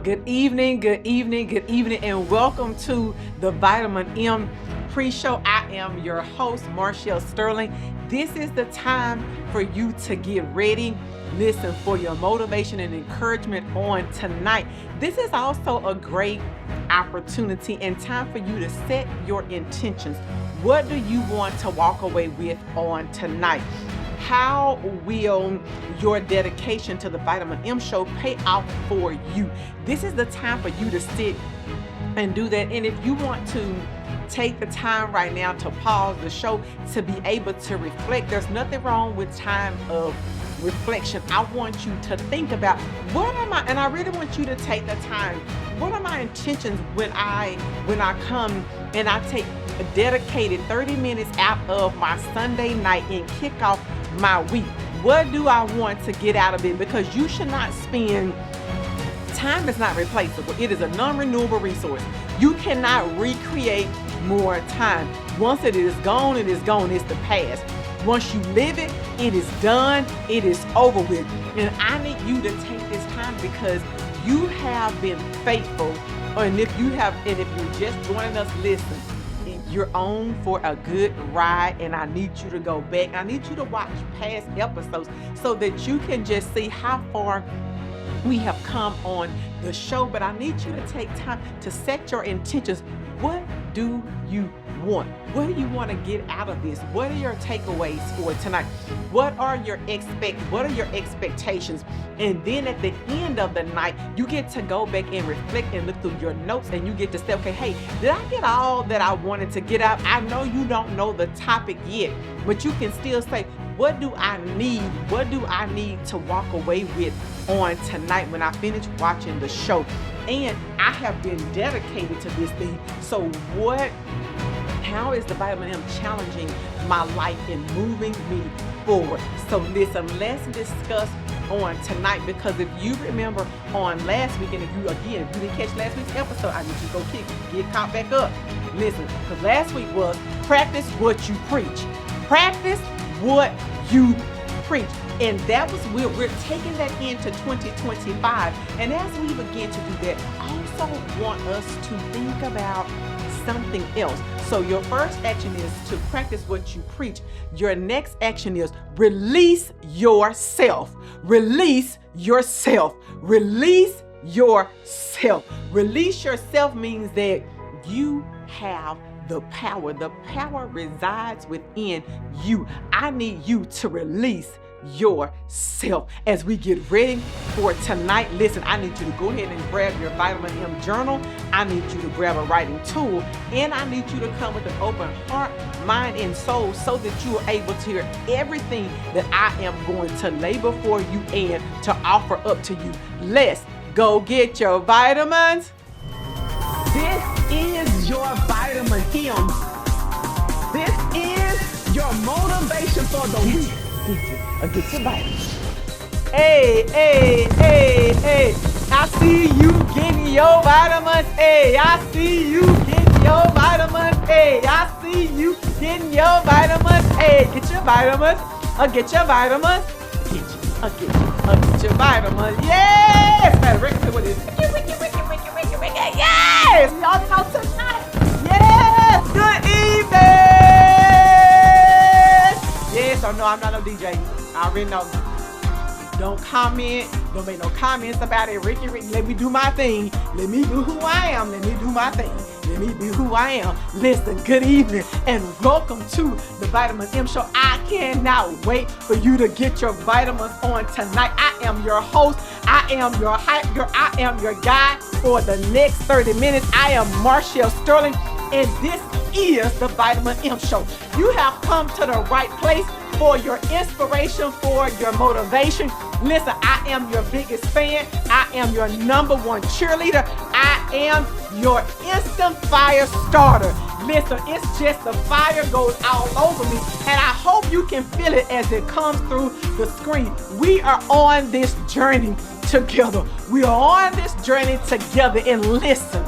Good evening, and welcome to the Vitamin M pre-show. I am your host, Marchelle Sterling. This is the time for you to get ready. Listen, for your motivation and encouragement on tonight. This is also a great opportunity and time for you to set your intentions. What do you want to walk away with on tonight? How will your dedication to the Vitamin M show pay off for you? This is the time for you to sit and do that. And if you want to take the time right now to pause the show to be able to reflect, there's nothing wrong with time of reflection. I want you to think about and I really want you to take the time. What are my intentions when I come and I take a dedicated 30 minutes out of my Sunday night and kick off my week? What do I want to get out of it? Because you should not spend time is not replaceable. It is a non-renewable resource. You cannot recreate more time. Once it is gone, it is gone. It's the past. Once you live it, it is done. It is over with. And I need you to take this time because you have been faithful. And if you're just joining us, listen, you're on for a good ride, and I need you to go back. I need you to watch past episodes so that you can just see how far we have come on the show. But I need you to take time to set your intentions. What do you want? What do you want to get out of this? What are your takeaways for tonight? What are your expectations? And then at the end of the night, you get to go back and reflect and look through your notes, and you get to say, okay, hey, did I get all that I wanted to get out? I know you don't know the topic yet, but you can still say, what do I need? What do I need to walk away with on tonight when I finish watching the show? And I have been dedicated to this thing. So how is the Vitamin M challenging my life and moving me forward? So listen, let's discuss on tonight, because if you remember on last week, and if you didn't catch last week's episode, I need you to go get caught back up. Listen, because last week was practice what you preach. Practice what you preach. And that was, we're taking that into 2025. And as we begin to do that, I also want us to think about something else. So your first action is to practice what you preach. Your next action is release yourself. Release yourself. Release yourself. Release yourself means that you have the power. The power resides within you. I need you to release yourself as we get ready for tonight. Listen, I need you to go ahead and grab your Vitamin M journal. I need you to grab a writing tool, and I need you to come with an open heart, mind, and soul so that you are able to hear everything that I am going to lay before you and to offer up to you. Let's go get your vitamins. This is your Vitamin M. This is your motivation for the week. Get your vitamins. Hey. I see you getting your vitamins. Hey, I see you getting your vitamins. Hey, I see you getting your vitamins. Hey, get your vitamins. Get your vitamins. Get your vitamins. Yes! That record what is Ricky. Yes! Y'all know tonight. Yes! Good evening. Yes or no, I'm not no DJ. I already know. Don't comment. Don't make no comments about it. Ricky, let me do my thing. Let me do who I am. Let me do my thing. Let me be who I am. Listen, good evening and welcome to the Vitamin M show. I cannot wait for you to get your vitamins on tonight. I am your host. I am your hype girl. I am your guide for the next 30 minutes. I am Marchelle Sterling, and this is the Vitamin M show. You have come to the right place for your inspiration, for your motivation. Listen, I am your biggest fan. I am your number one cheerleader. I am your instant fire starter. Listen, it's just the fire goes all over me, and I hope you can feel it as it comes through the screen. We are on this journey together. We are on this journey together, and listen,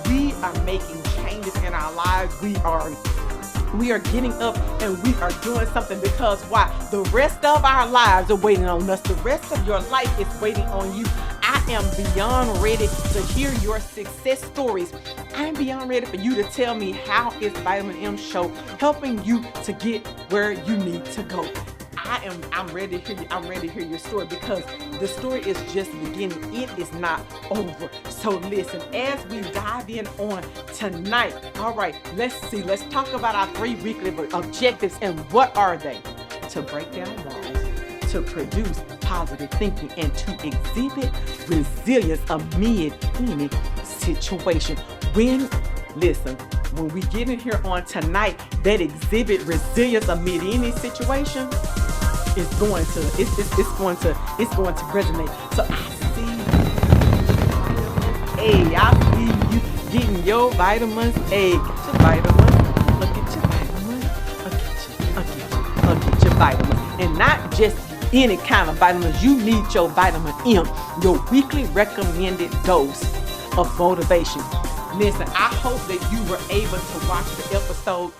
we are making changes in our lives. We are getting up and we are doing something, because why? The rest of our lives are waiting on us. The rest of your life is waiting on you. I am beyond ready to hear your success stories. I'm beyond ready for you to tell me how is Vitamin M Show helping you to get where you need to go. I'm ready to hear you. I'm ready to hear your story because the story is just beginning. It is not over. So listen, as we dive in on tonight, all right, let's talk about our 3 weekly objectives. And what are they? To break down walls, to produce positive thinking, and to exhibit resilience amid any situation. When we get in here on tonight, that exhibit resilience amid any situation, it's going to resonate. So I see you getting your vitamins. Hey, get your vitamins. Look at your vitamins. Get your vitamins. And not just any kind of vitamins. You need your vitamin M, your weekly recommended dose of motivation. Listen, I hope that you were able to watch the episode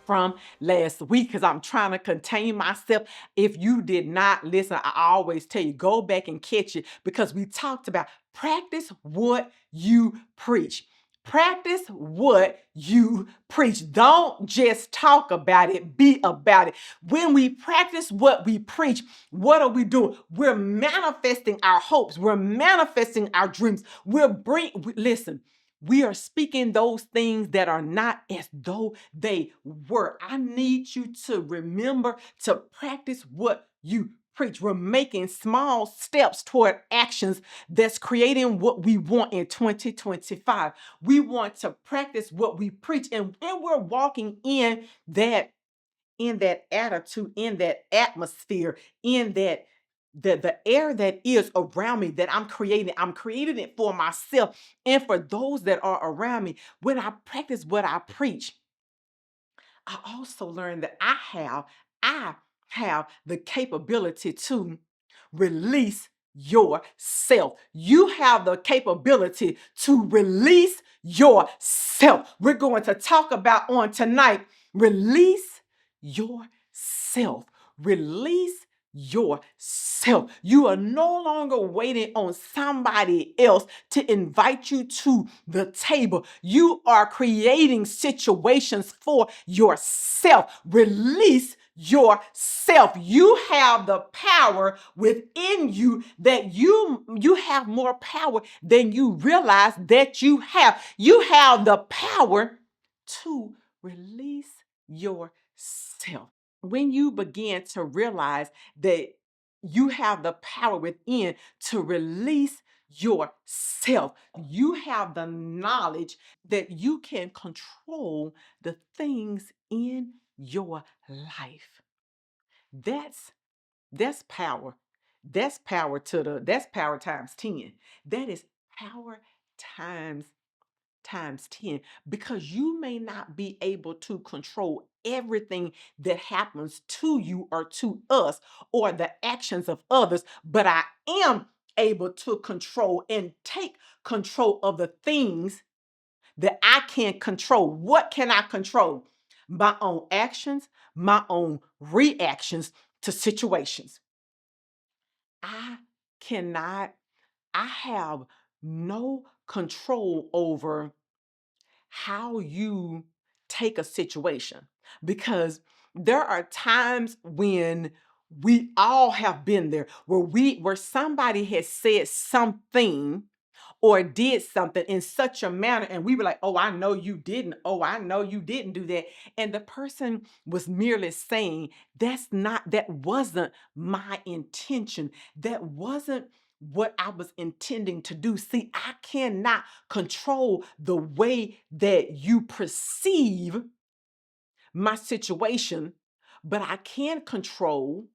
from last week because I'm trying to contain myself. If you did not listen, I always tell you, go back and catch it because we talked about practice what you preach. Practice what you preach. Don't just talk about it, be about it. When we practice what we preach, what are we doing? We're manifesting our hopes. We're manifesting our dreams. Listen, we are speaking those things that are not as though they were. I need you to remember to practice what you preach. We're making small steps toward actions that's creating what we want in 2025. We want to practice what we preach, and we're walking in that attitude, in that atmosphere, in that the air that is around me that I'm creating it for myself and for those that are around me. When I practice what I preach, I also learned that I have the capability to release yourself. You have the capability to release yourself. We're going to talk about on tonight, release yourself. Release yourself. You are no longer waiting on somebody else to invite you to the table. You are creating situations for yourself. Release yourself. You have the power within you that you have more power than you realize that you have. You have the power to release yourself. When you begin to realize that you have the power within to release yourself, you have the knowledge that you can control the things in your life. That's power. That's power times 10. That is power times 10, because you may not be able to control everything that happens to you or to us or the actions of others, but I am able to control and take control of the things that I can control. What can I control? My own actions, my own reactions to situations. I cannot, I have no control over how you take a situation, because there are times when we all have been there where somebody has said something or did something in such a manner and we were like, oh, I know you didn't. Oh, I know you didn't do that. And the person was merely saying, that wasn't my intention. That wasn't what I was intending to do. See, I cannot control the way that you perceive my situation, but I can control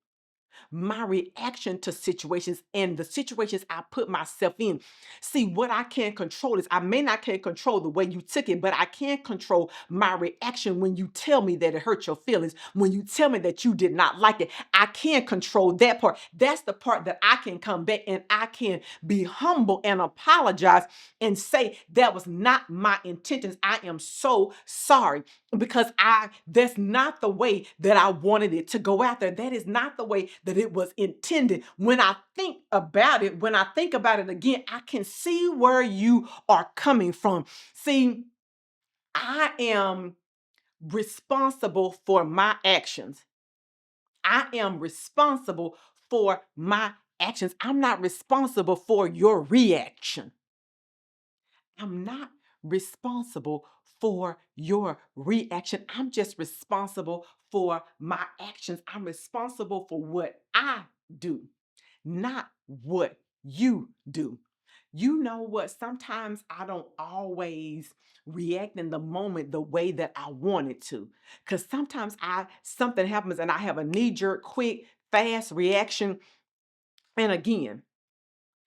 my reaction to situations and the situations I put myself in. See, what I can control is I may not can control the way you took it, but I can control my reaction when you tell me that it hurt your feelings, when you tell me that you did not like it. I can control that part. That's the part that I can come back and I can be humble and apologize and say that was not my intentions. I am so sorry, because that's not the way that I wanted it to go out there. That is not the way that it was intended. When I think about it again, I can see where you are coming from. See, I am responsible for my actions. I am responsible for my actions. I'm not responsible for your reaction. I'm not responsible for your reaction. I'm just responsible for my actions. I'm responsible for what I do, not what you do. You know what? Sometimes I don't always react in the moment the way that I wanted to. Because sometimes something happens and I have a knee-jerk, quick, fast reaction. And again,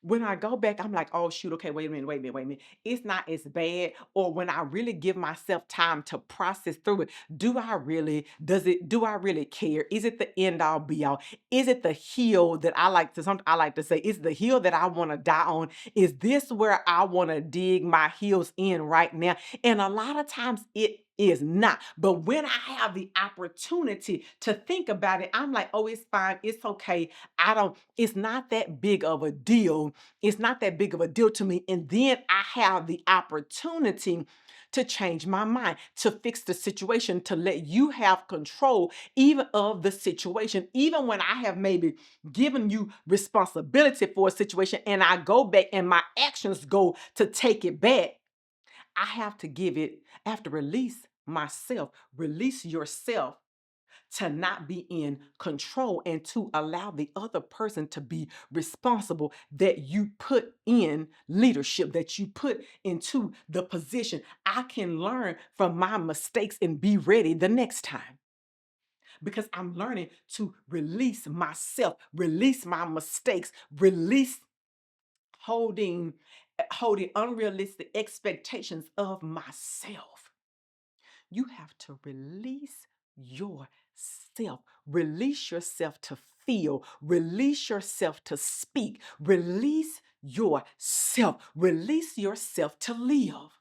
when I go back, I'm like, oh shoot, okay, wait a minute. It's not as bad. Or when I really give myself time to process through it, do I really care? Is it the end all be all? Is it the hill that I like to say, is it the hill that I want to die on? Is this where I want to dig my heels in right now? And a lot of times it is not. But when I have the opportunity to think about it, I'm like, oh, it's fine. It's okay. It's not that big of a deal. It's not that big of a deal to me. And then I have the opportunity to change my mind, to fix the situation, to let you have control even of the situation. Even when I have maybe given you responsibility for a situation and I go back and my actions go to take it back, I have to release myself, release yourself to not be in control and to allow the other person to be responsible, that you put in leadership, that you put into the position. I can learn from my mistakes and be ready the next time because I'm learning to release myself, release my mistakes, release holding unrealistic expectations of myself. You have to release yourself. Release yourself to feel. Release yourself to speak. Release yourself. Release yourself to live.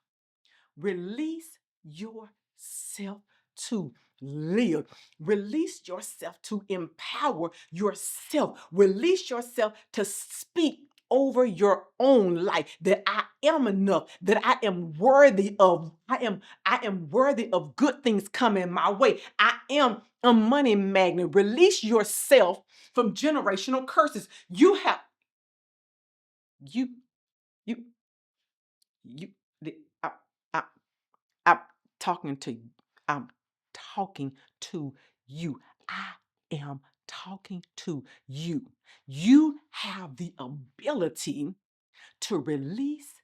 Release yourself to live. Release yourself to empower yourself. Release yourself to speak over your own life, that I am enough, that I am worthy of, I am worthy of good things coming my way. I am a money magnet. Release yourself from generational curses. You, you, you, I, I, I'm talking to I'm talking to you. I am talking to you. You have the ability to release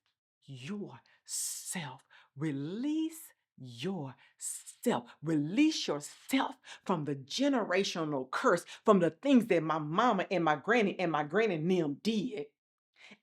yourself. Release yourself. Release yourself from the generational curse, from the things that my mama and my granny and them did.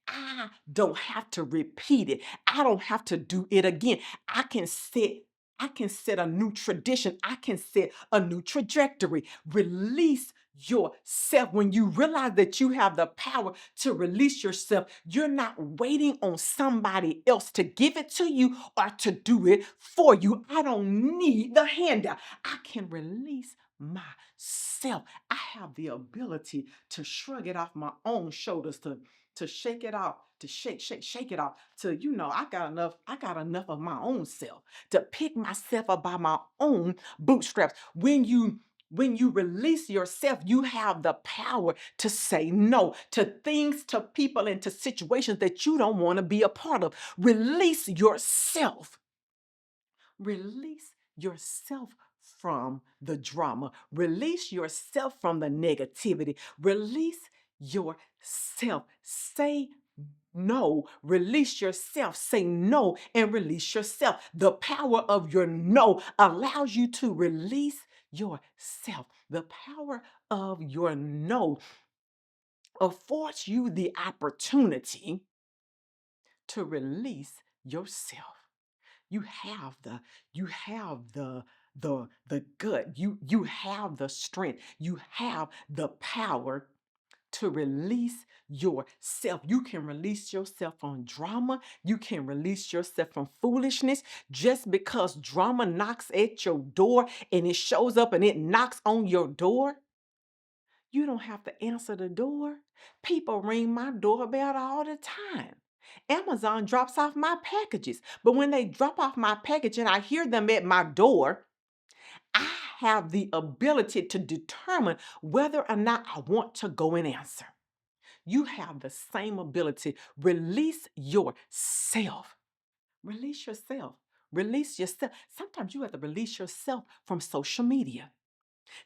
I don't have to repeat it. I don't have to do it again. I can set I can set a new tradition. I can set a new trajectory. Release yourself. When you realize that you have the power to release yourself, you're not waiting on somebody else to give it to you or to do it for you. I don't need the handout. I can release myself. I have the ability to shrug it off my own shoulders, to shake it off, to shake it off, to, I got enough of my own self, to pick myself up by my own bootstraps. When you release yourself, you have the power to say no to things, to people, and to situations that you don't want to be a part of. Release yourself. Release yourself from the drama. Release yourself from the negativity. Release yourself. Say no. Release yourself. Say no and release yourself. The power of your no allows you to release yourself. The power of your no affords you the opportunity to release yourself. You have the gut. You have the strength. You have the power to release yourself. You can release yourself from drama. You can release yourself from foolishness. Just because drama knocks at your door and it shows up and it knocks on your door, You don't have to answer the door. People ring my doorbell all the time. Amazon drops off my packages. But when they drop off my package and I hear them at my door, I have the ability to determine whether or not I want to go and answer. You have the same ability. Release yourself. Release yourself. Release yourself. Sometimes you have to release yourself from social media.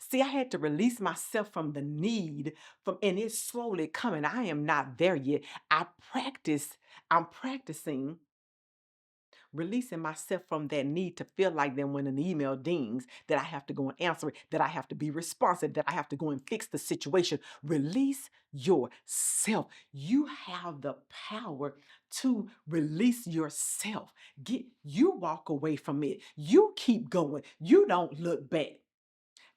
See, I had to release myself from the need and it's slowly coming. I am not there yet. I'm practicing releasing myself from that need to feel like then when an email dings that I have to go and answer it, that I have to be responsive, that I have to go and fix the situation. Release yourself. You have the power to release yourself. You walk away from it. You keep going. You don't look back.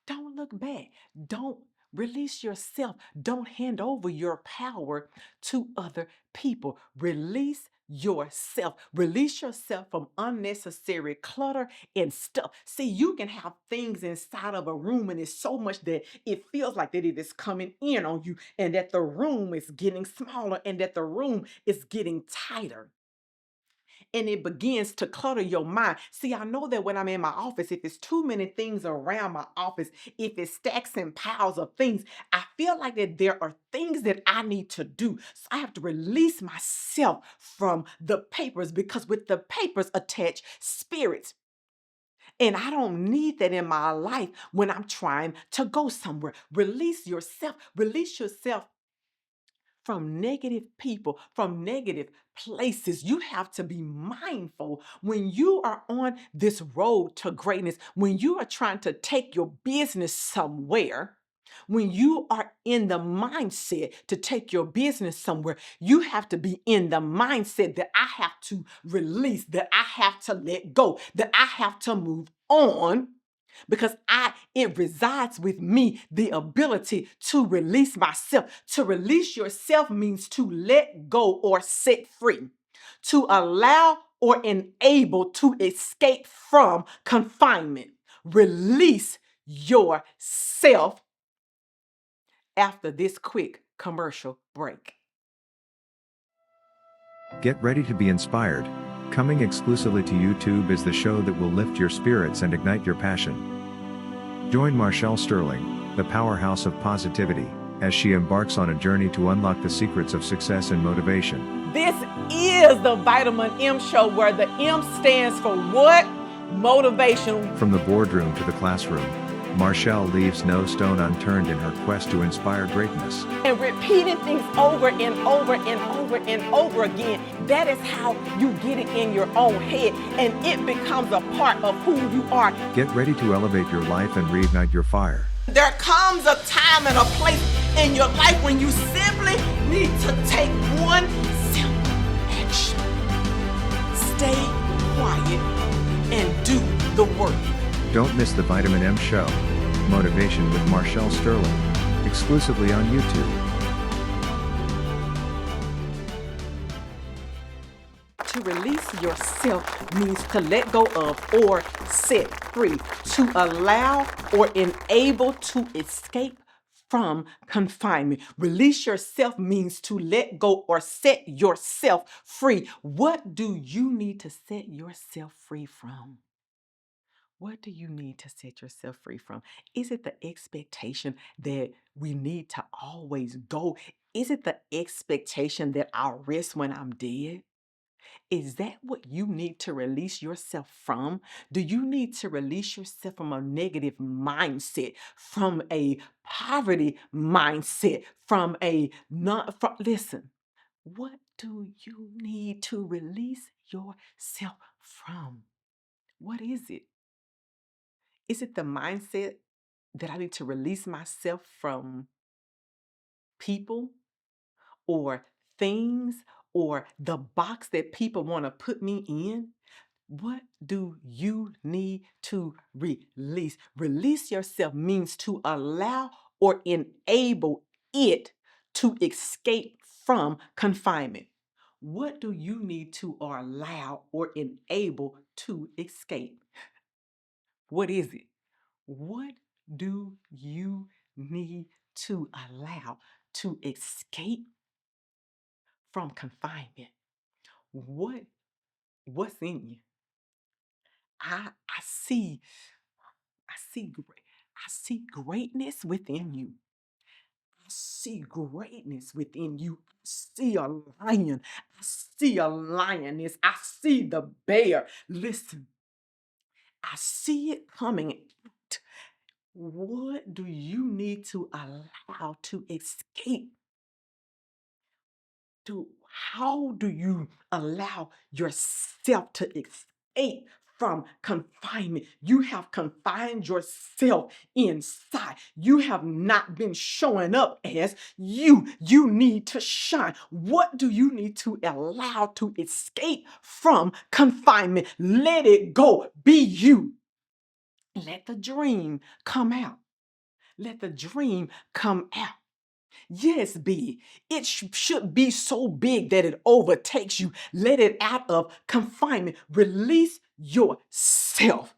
Don't look back. Don't release yourself. Don't hand over your power to other people. Release yourself. Release yourself from unnecessary clutter and stuff. See, you can have things inside of a room and it's so much that it feels like that it is coming in on you and that the room is getting smaller and that the room is getting tighter. And it begins to clutter your mind. See, I know that when I'm in my office, if it's too many things around my office, if it stacks in piles of things, I feel like that there are things that I need to do. So I have to release myself from the papers because with the papers attach spirits. And I don't need that in my life when I'm trying to go somewhere. Release yourself. Release yourself from negative people, from negative places. You have to be mindful when you are on this road to greatness, when you are trying to take your business somewhere. When you are in the mindset to take your business somewhere, you have to be in the mindset that I have to release, that I have to let go, that I have to move on because it resides with me the ability to release myself. To release yourself means to let go or set free, to allow or enable to escape from confinement. Release yourself after this quick commercial break. Get ready to be inspired. Coming exclusively to YouTube is the show that will lift your spirits and ignite your passion. Join Marchelle Sterling, the powerhouse of positivity, as she embarks on a journey to unlock the secrets of success and motivation. This is the Vitamin M Show, where the M stands for what? Motivation. From the boardroom to the classroom, Marchelle leaves no stone unturned in her quest to inspire greatness. And repeating things over and over and over and over again, that is how you get it in your own head, and it becomes a part of who you are. Get ready to elevate your life and reignite your fire. There comes a time and a place in your life when you simply need to take one simple action. Stay quiet and do the work. Don't miss the Vitamin M Show, Motivation with Marchelle Sterling, exclusively on YouTube. To release yourself means to let go of or set free, to allow or enable to escape from confinement. Release yourself means to let go or set yourself free. What do you need to set yourself free from? What do you need to set yourself free from? Is it the expectation that we need to always go? Is it the expectation that I'll rest when I'm dead? Is that what you need to release yourself from? Do you need to release yourself from a negative mindset, from a poverty mindset, from a listen, what do you need to release yourself from? What is it? Is it the mindset that I need to release myself from people or things or the box that people want to put me in? What do you need to release? Release yourself means to allow or enable it to escape from confinement. What do you need to allow or enable to escape? What is it? What do you need to allow to escape from confinement. What what's in you? I see I see I see greatness within you. I see greatness within you. I see a lion. I see a lioness. I see the bear. Listen, I see it coming out. What do you need to allow to escape? How do you allow yourself to escape from confinement? You have confined yourself inside. You have not been showing up as you. You need to shine. What do you need to allow to escape from confinement? Let it go. Be you. Let the dream come out. Let the dream come out. Yes, big. It should be so big that it overtakes you. Let it out of confinement. Release yourself.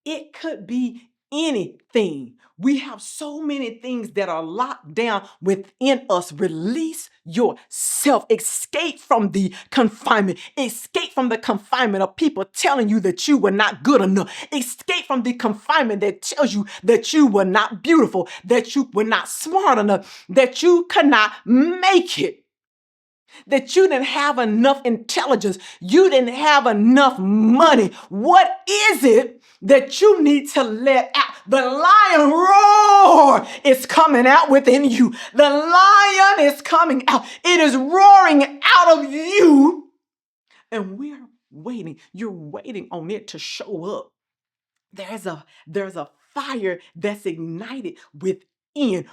It could be anything. We have so many things that are locked down within us. Release yourself. Escape from the confinement. Escape from the confinement of people telling you that you were not good enough. Escape from the confinement that tells you that you were not beautiful, that you were not smart enough, that you could not make it, that you didn't have enough intelligence, you didn't have enough money. What is it that you need to let out? The lion roar is coming out within you. The lion is coming out. It is roaring out of you. And we're waiting. You're waiting on it to show up. There's a fire that's ignited within.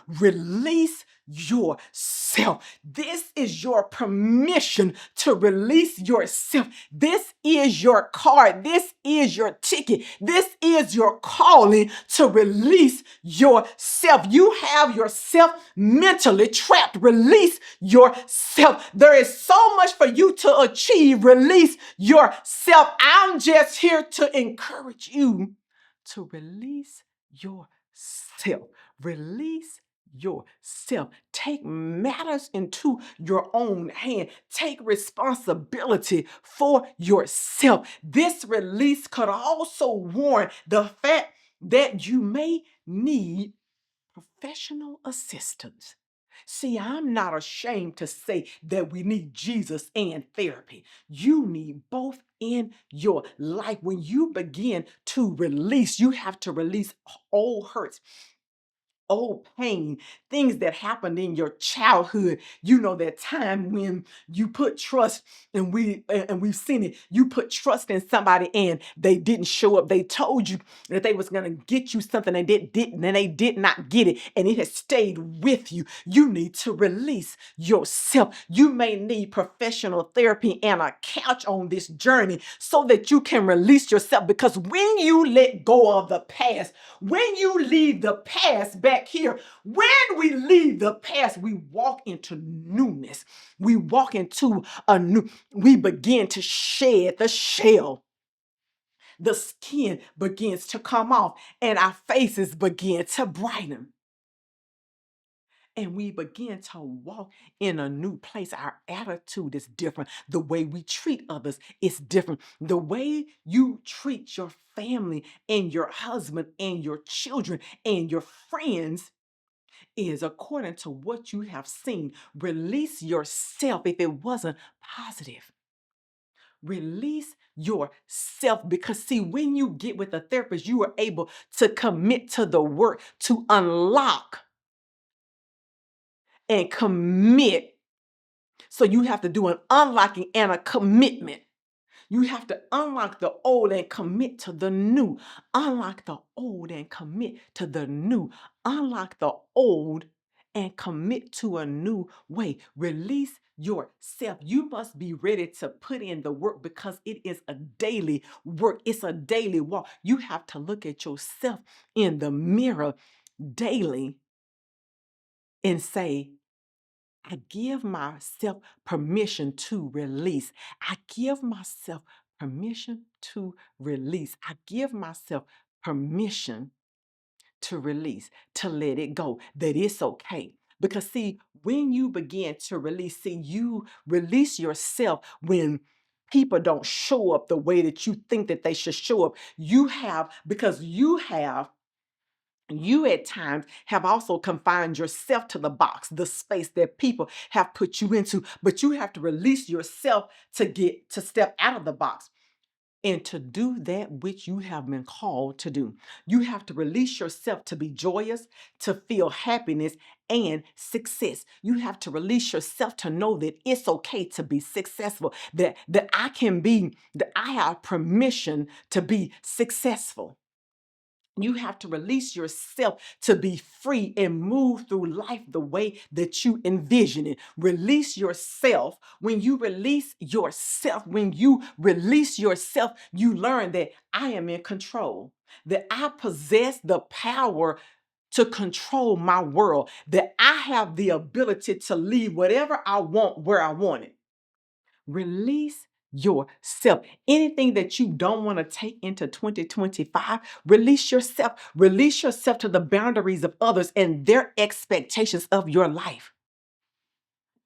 Release yourself. This is your permission to release yourself. This is your card. This is your ticket. This is your calling to release yourself. You have yourself mentally trapped. Release yourself. There is so much for you to achieve. Release yourself. I'm just here to encourage you to release yourself. Release yourself. Take matters into your own hand. Take responsibility for yourself. This release could also warn the fact that you may need professional assistance. See, I'm not ashamed to say that we need Jesus and therapy. You need both in your life. When you begin to release, you have to release old hurts, old pain, things that happened in your childhood. You know, that time when you put trust, and we've seen it. You put trust in somebody and they didn't show up. They told you that they was gonna get you something and they didn't, and they did not get it, and it has stayed with you. You need to release yourself. You may need professional therapy and a couch on this journey so that you can release yourself. Because when you let go of the past, when you leave the past back here, when we leave the past, we walk into newness. We walk into we begin to shed the shell. The skin begins to come off and our faces begin to brighten. And we begin to walk in a new place. Our attitude is different. The way we treat others is different. The way you treat your family and your husband and your children and your friends is according to what you have seen. Release yourself if it wasn't positive. Release yourself, because see, when you get with a therapist, you are able to commit to the work to unlock and commit. So you have to do an unlocking and a commitment. You have to unlock the old and commit to the new. Unlock the old and commit to the new. Unlock the old and commit to a new way. Release yourself. You must be ready to put in the work, because it is a daily work. It's a daily walk. You have to look at yourself in the mirror daily and say, I give myself permission to release. I give myself permission to release. I give myself permission to release, to let it go, that it's okay. Because see, when you begin to release, see, you release yourself when people don't show up the way that you think that they should show up. Because you at times have also confined yourself to the box, the space that people have put you into, but you have to release yourself to step out of the box and to do that which you have been called to do. You have to release yourself to be joyous, to feel happiness and success. You have to release yourself to know that it's okay to be successful, that I have permission to be successful. You have to release yourself to be free and move through life the way that you envision it. Release yourself. When you release yourself, you learn that I am in control, that I possess the power to control my world, that I have the ability to leave whatever I want where I want it. Release yourself. Anything that you don't want to take into 2025, release yourself. Release yourself to the boundaries of others and their expectations of your life.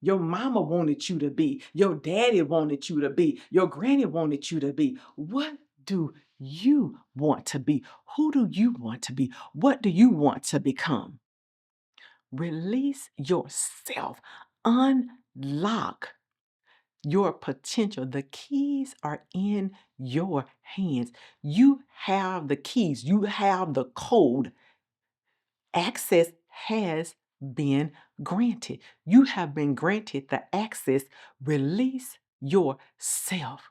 Your mama wanted you to be, your daddy wanted you to be, your granny wanted you to be. What do you want to be? Who do you want to be? What do you want to become? Release yourself. Unlock your potential. The keys are in your hands. You have the keys. You have the code. Access has been granted. You have been granted the access. Release yourself.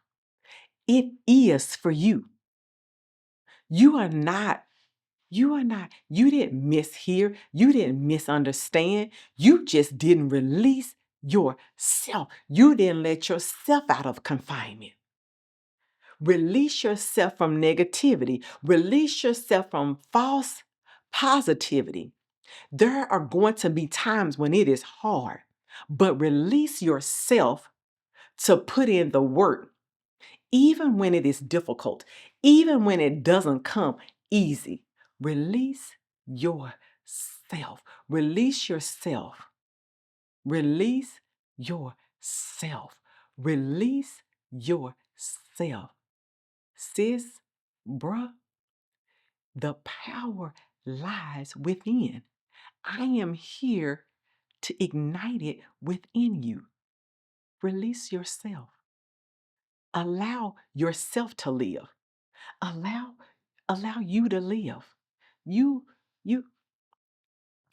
It is for you. You didn't mishear. You didn't misunderstand. You just didn't release yourself. You didn't let yourself out of confinement. Release yourself from negativity. Release yourself from false positivity. There are going to be times when it is hard, but release yourself to put in the work, even when it is difficult, even when it doesn't come easy. Release yourself. Release yourself. Release yourself. Release yourself. Sis, bruh, the power lies within. I am here to ignite it within you. Release yourself. Allow yourself to live. Allow you to live. You you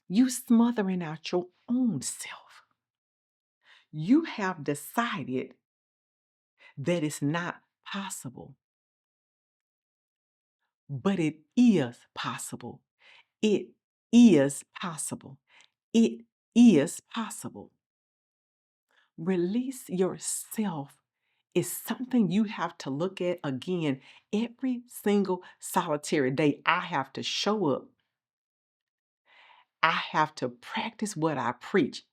you smothering out your own self. You have decided that it's not possible, but it is possible. It is possible. It is possible. Release yourself is something you have to look at again every single solitary day. I have to show up. I have to practice what I preach.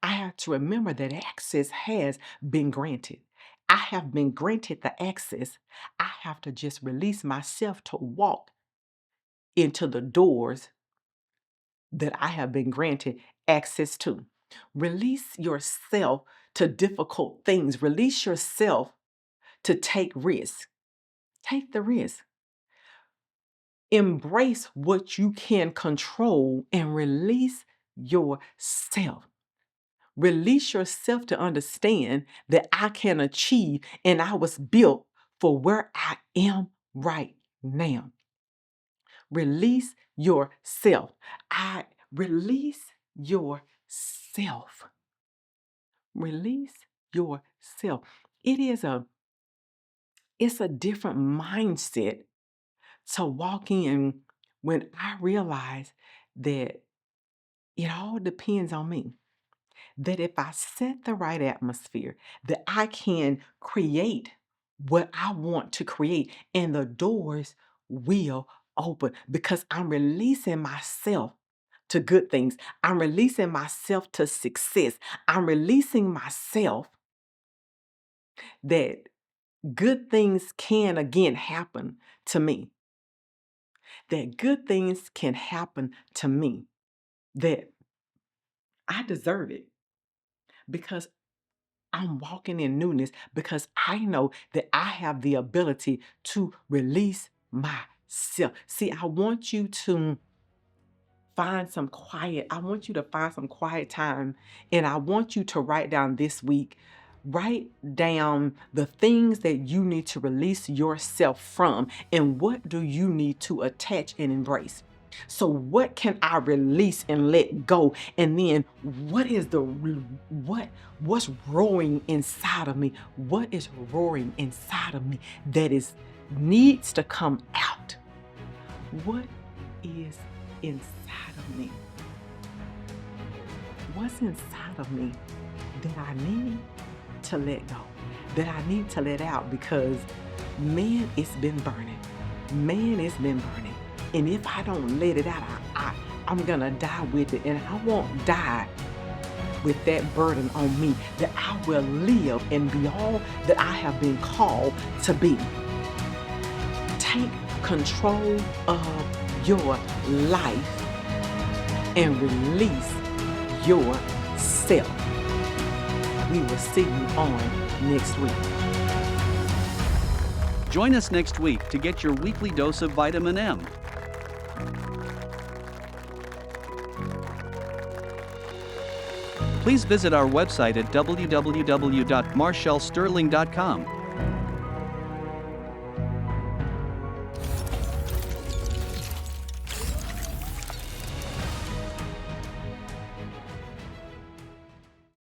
I have to remember that access has been granted. I have been granted the access. I have to just release myself to walk into the doors that I have been granted access to. Release yourself to difficult things. Release yourself to take risks. Take the risk. Embrace what you can control and release yourself. Release yourself to understand that I can achieve and I was built for where I am right now. Release yourself. I release yourself. Release yourself. It's a different mindset to walk in when I realize that it all depends on me. That if I set the right atmosphere, that I can create what I want to create and the doors will open because I'm releasing myself to good things. I'm releasing myself to success. I'm releasing myself that good things can again happen to me. that good things can happen to me, that I deserve it because I'm walking in newness, because I know that I have the ability to release myself. See, I want you to find some quiet. I want you to find some quiet time, and I want you to write down this week. Write down the things that you need to release yourself from, and what do you need to attach and embrace. So what can I release and let go? And then what's roaring inside of me? What is roaring inside of me that needs to come out? What is inside of me? What's inside of me that I need to let go, that I need to let out? Because man, it's been burning. Man, it's been burning. And if I don't let it out, I'm gonna die with it. And I won't die with that burden on me, that I will live and be all that I have been called to be. Take control of your life and release yourself. We will see you on next week. Join us next week to get your weekly dose of vitamin M. Please visit our website at www.marchellesterling.com.